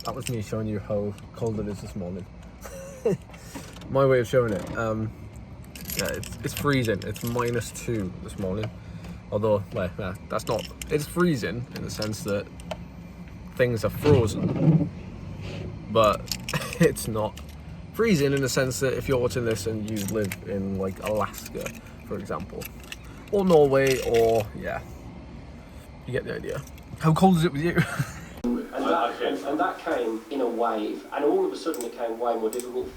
that was me showing you how cold it is this morning. My way of showing it. Yeah, it's freezing. It's -2 this morning. Although, well, that's not. It's freezing in the sense that things are frozen, but it's not freezing in the sense that if you're watching this and you live in like Alaska, for example, or Norway, or yeah, you get the idea. How cold is it with you? And that came in a wave, and all of a sudden it became way more difficult.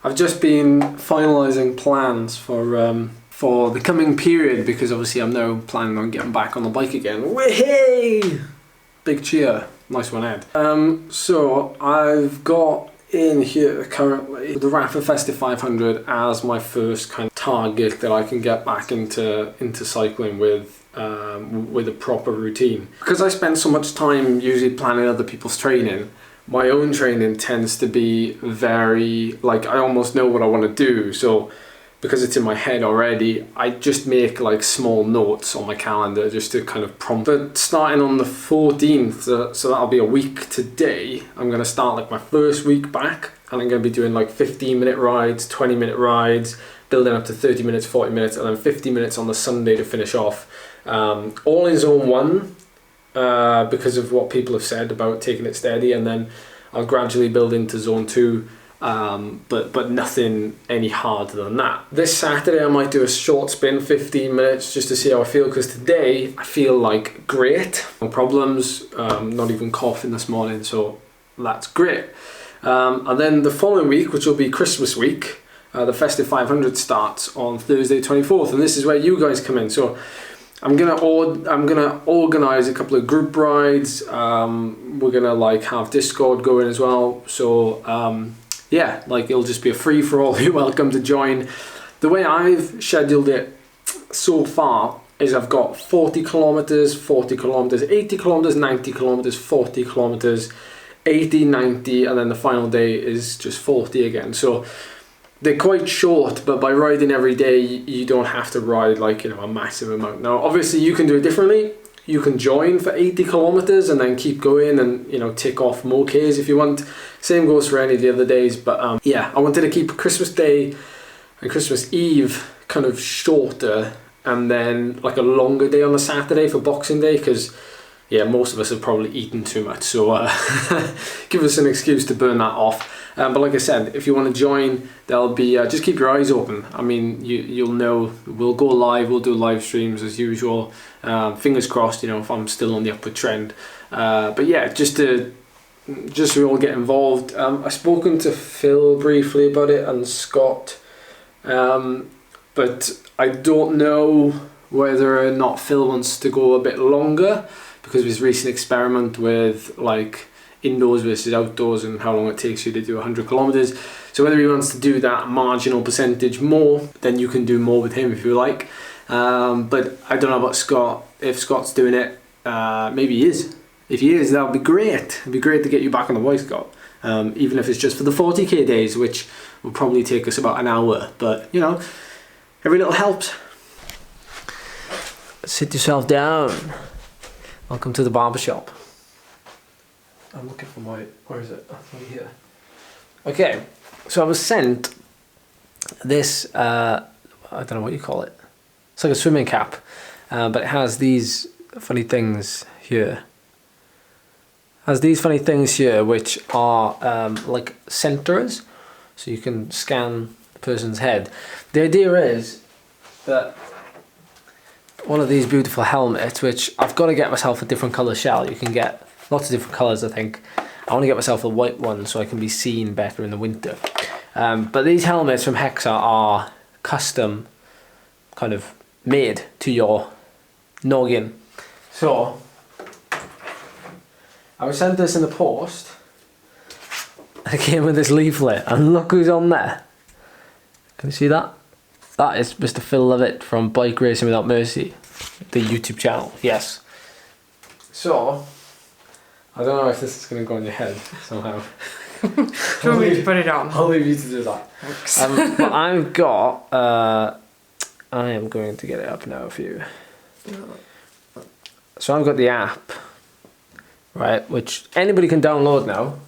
I've just been finalising plans for the coming period, because obviously I'm now planning on getting back on the bike again. Whee! Big cheer. Nice one, Ed. So I've got in here currently the Rapid Festive 500 as my first kind of target that I can get back into cycling with a proper routine. Because I spend so much time usually planning other people's training, my own training tends to be very, like, I almost know what I want to do, so because it's in my head already, I just make like small notes on my calendar just to kind of prompt. But starting on the 14th, so that'll be a week today, I'm going to start like my first week back, and I'm going to be doing like 15-minute rides, 20-minute rides, building up to 30 minutes, 40 minutes, and then 50 minutes on the Sunday to finish off. All in zone 1, because of what people have said about taking it steady, and then I'll gradually build into zone 2. But nothing any harder than that. This Saturday I might do a short spin, 15 minutes, just to see how I feel, because today I feel like great. No problems, not even coughing this morning, so that's great. And then the following week, which will be Christmas week, the Festive 500 starts on Thursday 24th, and this is where you guys come in. So I'm gonna organise a couple of group rides. We're gonna like have Discord going as well, so yeah, like it'll just be a free for all. You're welcome to join. The way I've scheduled it so far is I've got 40 kilometers, 40 kilometers, 80 kilometers, 90 kilometers, 40 kilometers, 80, 90, and then the final day is just 40 again. So they're quite short, but by riding every day, you don't have to ride like, you know, a massive amount. Now, obviously you can do it differently. You can join for 80 kilometers and then keep going and, you know, tick off more Ks if you want. Same goes for any of the other days, but yeah, I wanted to keep Christmas Day and Christmas Eve kind of shorter, and then like a longer day on the Saturday for Boxing Day, because yeah, most of us have probably eaten too much, so give us an excuse to burn that off. But like I said, if you want to join, there'll be, just keep your eyes open. I mean, you'll know, we'll go live, we'll do live streams as usual. Fingers crossed, you know, if I'm still on the upward trend. But yeah, just so we all get involved. I've spoken to Phil briefly about it, and Scott, but I don't know whether or not Phil wants to go a bit longer, because of his recent experiment with like indoors versus outdoors and how long it takes you to do 100 kilometers. So whether he wants to do that marginal percentage more, then you can do more with him if you like. But I don't know about Scott. If Scott's doing it, maybe he is. If he is, that would be great. It'd be great to get you back on the bike, Scott. Even if it's just for the 40k days, which will probably take us about an hour. But you know, every little helps. Sit yourself down. Welcome to the barbershop. I'm looking for my, where is it? Oh, here. Okay, so I was sent this, I don't know what you call it. It's like a swimming cap, but it has these funny things here. Which are like sensors, so you can scan the person's head. The idea is that one of these beautiful helmets, which I've got to get myself a different colour shell. You can get lots of different colours, I think. I want to get myself a white one so I can be seen better in the winter. But these helmets from Hexa are custom kind of made to your noggin. So I was sent this in the post. I came with this leaflet, and look who's on there. Can you see that? That is Mr. Phil Lovett from Bike Racing Without Mercy, the YouTube channel, yes. So, I don't know if this is going to go on your head somehow. Do you want me to put it on? I'll leave you to do that. But I've got, I am going to get it up now for you. So I've got the app, right? Which anybody can download now.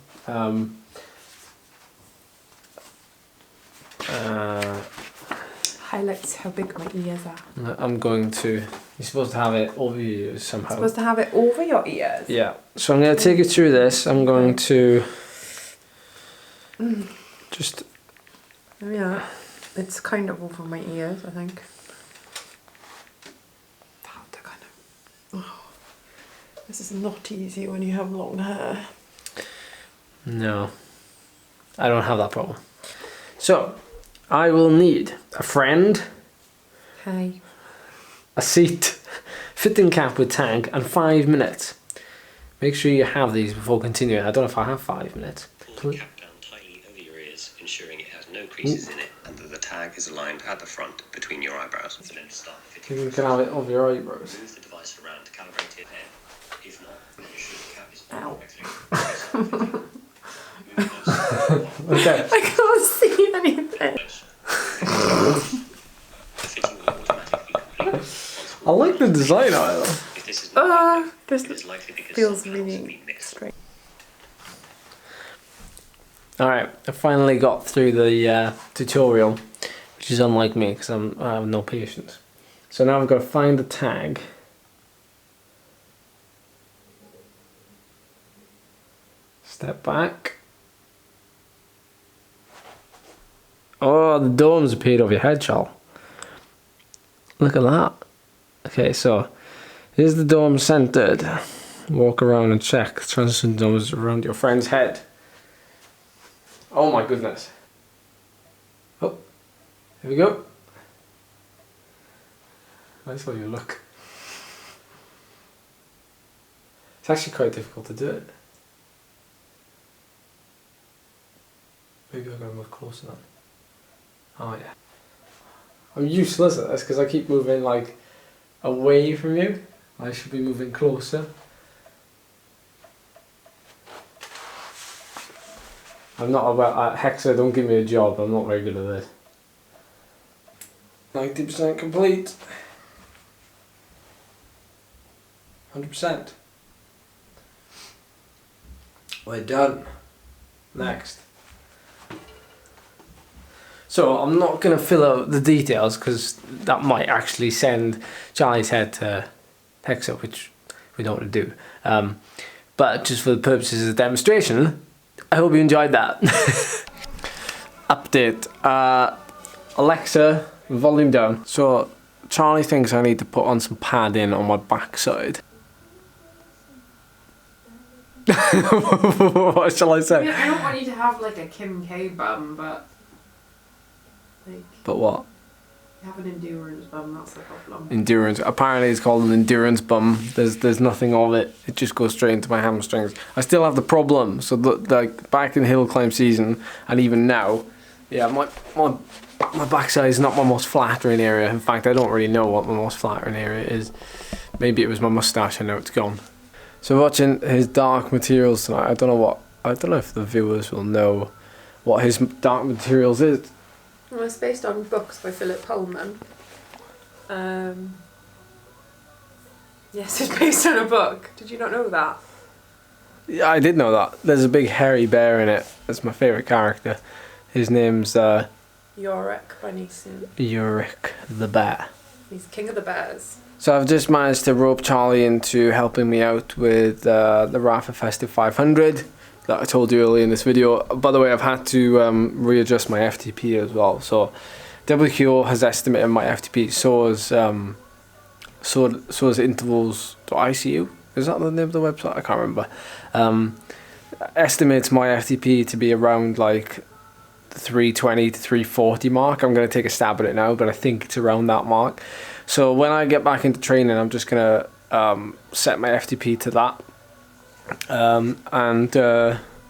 Highlights how big my ears are. I'm going to. You're supposed to have it over your ears somehow. Supposed to have it over your ears. Yeah. So I'm going to take you through this. I'm going to just. Yeah, it's kind of over my ears, I think. This is not easy when you have long hair. No, I don't have that problem. So, I will need a friend, Hey. a seat, fitting cap with tag, and 5 minutes. Make sure you have these before continuing. I don't know if I have 5 minutes. Pull the cap down tightly over your ears, ensuring it has no creases in it, and that the tag is aligned at the front between your eyebrows. So then start fitting. You can have it over your eyebrows. Move the device around to calibrate it there. If not, ensure the cap is Ow. Okay. I can't see anything. Fitting will automatically complete. I like the design of it. If this is not This it is likely because feels something else has really been mixed. strange. Alright, I finally got through the tutorial, which is unlike me because I have no patience. So now I've got to find the tag. Step back. Oh, the dome's appeared over your head, Charles. Look at that. Okay, so here's the dome centered. Walk around and check. Transition domes around your friend's head. Oh my goodness. Oh, here we go. Nice how you look. It's actually quite difficult to do it. Maybe I'm going to move closer now. Oh yeah. I'm useless at this because I keep moving like away from you. I should be moving closer. I'm not about Hexa, don't give me a job, I'm not very good at this. 90% complete. 100%. We're done. Next. So I'm not going to fill out the details because that might actually send Charlie's head to Hexa, which we don't want to do. But just for the purposes of the demonstration, I hope you enjoyed that. Update. Alexa, volume down. So Charlie thinks I need to put on some padding on my backside. What shall I I say? mean, I don't want you to have like a Kim K bum, but like But what? you have an endurance bum, that's the problem. Endurance. Apparently it's called an endurance bum. There's nothing of it. It just goes straight into my hamstrings. I still have the problem. So like back in hill climb season and even now, yeah, my backside is not my most flattering area. In fact, I don't really know what my most flattering area is. Maybe it was my mustache and now it's gone. So watching his dark materials tonight, I don't know if the viewers will know what his dark materials is. Well, it's based on books by Philip Pullman. Yes, it's based on a book. Did you not know that? Yeah, I did know that. There's a big hairy bear in it. That's my favourite character. His name's Yorick by Neeson. Yorick the bear. He's king of the bears. So I've just managed to rope Charlie into helping me out with the Rafa Festive 500 that I told you earlier in this video. By the way, I've had to readjust my FTP as well. So WQO has estimated my FTP. So is intervals.icu. Is that the name of the website? I can't remember. Estimates my FTP to be around like the 320 to 340 mark. I'm going to take a stab at it now, but I think it's around that mark. So when I get back into training, I'm just going to set my FTP to that and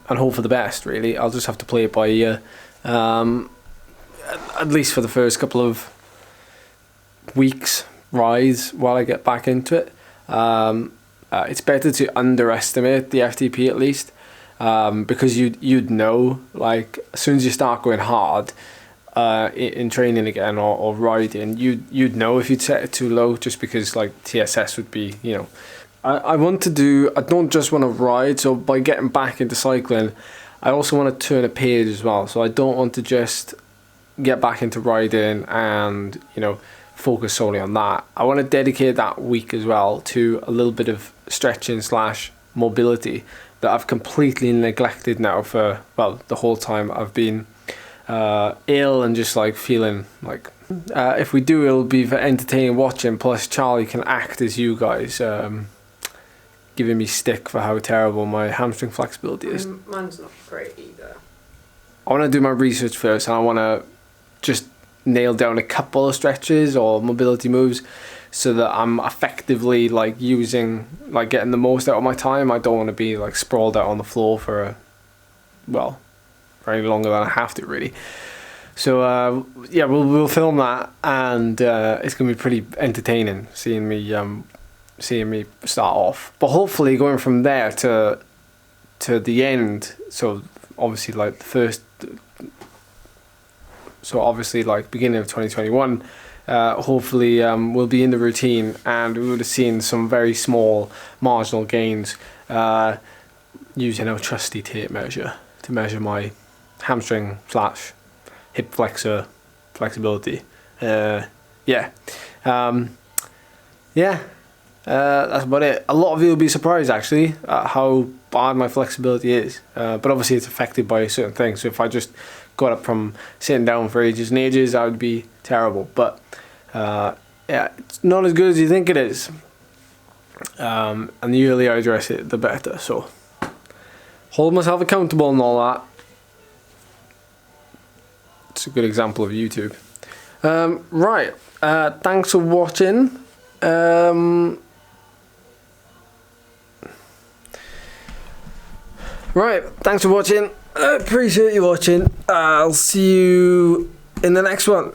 hope for the best, really. I'll just have to play it by ear, at least for the first couple of weeks rides while I get back into it. It's better to underestimate the FTP at least, because you'd know, like, as soon as you start going hard in training again or riding, you'd know if you'd set it too low, just because like TSS would be, you know, I want to do, I don't just want to ride, so by getting back into cycling, I also want to turn a page as well. So I don't want to just get back into riding and, you know, focus solely on that. I want to dedicate that week as well to a little bit of stretching / mobility that I've completely neglected now for, well, the whole time I've been ill and just like feeling like, if we do, it'll be for entertaining watching, plus Charlie can act as you guys, giving me stick for how terrible my hamstring flexibility is. Mine's not great either. I want to do my research first, and I want to just nail down a couple of stretches or mobility moves so that I'm effectively like using, like getting the most out of my time. I don't want to be like sprawled out on the floor for any longer than I have to, really. So yeah, we'll film that, and it's gonna be pretty entertaining seeing me start off. But hopefully going from there to the end. So obviously like beginning of 2021. Hopefully we'll be in the routine, and we would have seen some very small marginal gains using our trusty tape measure to measure my hamstring / hip flexor flexibility. That's about it. A lot of you will be surprised actually at how bad my flexibility is, but obviously it's affected by certain things. So if I just got up from sitting down for ages and ages, that would be terrible. But it's not as good as you think it is, and the earlier I address it, the better. So hold myself accountable and all that. It's a good example of YouTube. Right, thanks for watching. Right, thanks for watching. I appreciate you watching. I'll see you in the next one.